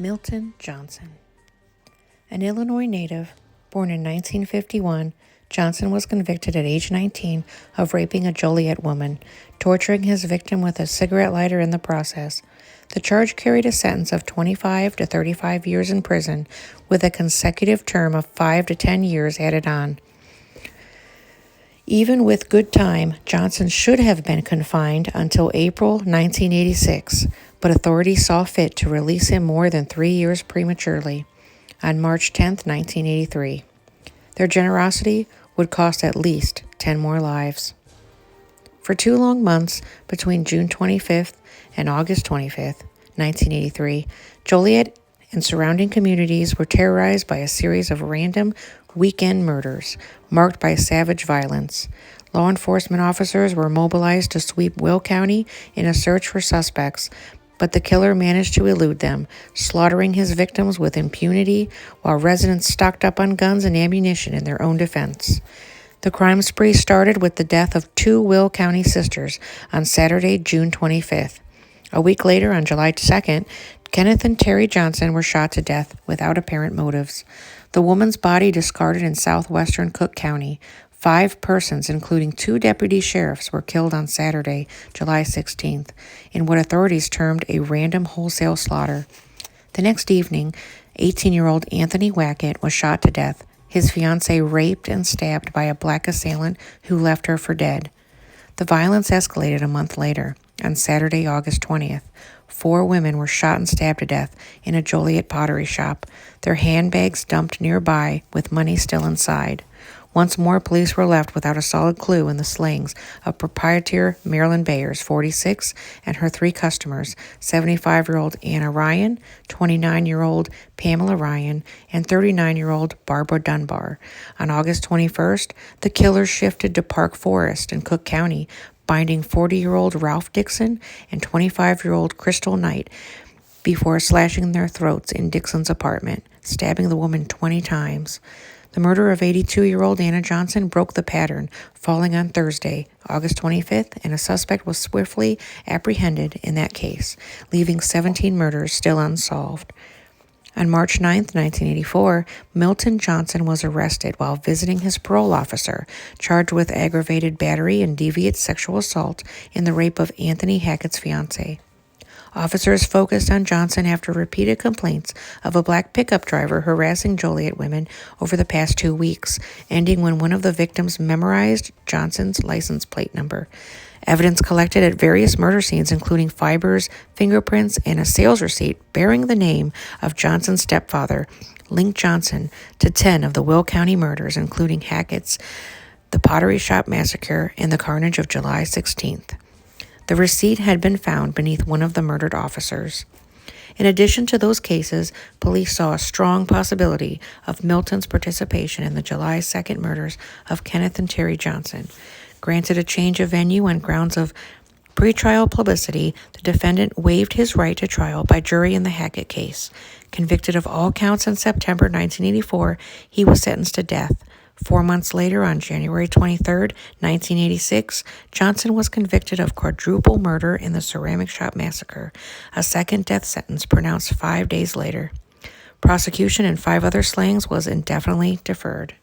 Milton Johnson. An Illinois native, born in 1951, Johnson was convicted at age 19 of raping a Joliet woman, torturing his victim with a cigarette lighter in the process. The charge carried a sentence of 25 to 35 years in prison, with a consecutive term of 5 to 10 years added on. Even with good time, Johnson should have been confined until April 1986, but authorities saw fit to release him more than 3 years prematurely, on March 10, 1983. Their generosity would cost at least 10 more lives. For 2 long months, between June 25th and August 25th, 1983, Joliet and surrounding communities were terrorized by a series of random weekend murders marked by savage violence. Law enforcement officers were mobilized to sweep Will County in a search for suspects, but the killer managed to elude them, slaughtering his victims with impunity while residents stocked up on guns and ammunition in their own defense. The crime spree started with the death of 2 Will County sisters on Saturday, June 25th. A week later, on July 2nd, Kenneth and Terry Johnson were shot to death without apparent motives. The woman's body discarded in southwestern Cook County. 5 persons, including 2 deputy sheriffs, were killed on Saturday, July 16th, in what authorities termed a random wholesale slaughter. The next evening, 18-year-old Anthony Wackett was shot to death, his fiancée raped and stabbed by a black assailant who left her for dead. The violence escalated a month later. On Saturday, August 20th, 4 women were shot and stabbed to death in a Joliet pottery shop, their handbags dumped nearby with money still inside. Once more, police were left without a solid clue in the slayings of proprietor Marilyn Bayers, 46, and her 3 customers, 75-year-old Anna Ryan, 29-year-old Pamela Ryan, and 39-year-old Barbara Dunbar. On August 21st, the killers shifted to Park Forest in Cook County, binding 40-year-old Ralph Dixon and 25-year-old Crystal Knight before slashing their throats in Dixon's apartment, stabbing the woman 20 times. The murder of 82-year-old Anna Johnson broke the pattern, falling on Thursday, August 25th, and a suspect was swiftly apprehended in that case, leaving 17 murders still unsolved. On March 9, 1984, Milton Johnson was arrested while visiting his parole officer, charged with aggravated battery and deviant sexual assault in the rape of Anthony Hackett's fiancée. Officers focused on Johnson after repeated complaints of a black pickup driver harassing Joliet women over the past 2 weeks, ending when one of the victims memorized Johnson's license plate number. Evidence collected at various murder scenes, including fibers, fingerprints, and a sales receipt bearing the name of Johnson's stepfather, linked Johnson to 10 of the Will County murders, including Hackett's, the Pottery Shop Massacre, and the carnage of July 16th. The receipt had been found beneath one of the murdered officers. In addition to those cases, police saw a strong possibility of Milton's participation in the July 2nd murders of Kenneth and Terry Johnson. Granted a change of venue on grounds of pretrial publicity, the defendant waived his right to trial by jury in the Hackett case. Convicted of all counts in September 1984, he was sentenced to death. 4 months later, on January 23, 1986, Johnson was convicted of quadruple murder in the Ceramic Shop Massacre, a second death sentence pronounced 5 days later. Prosecution in 5 other slayings was indefinitely deferred.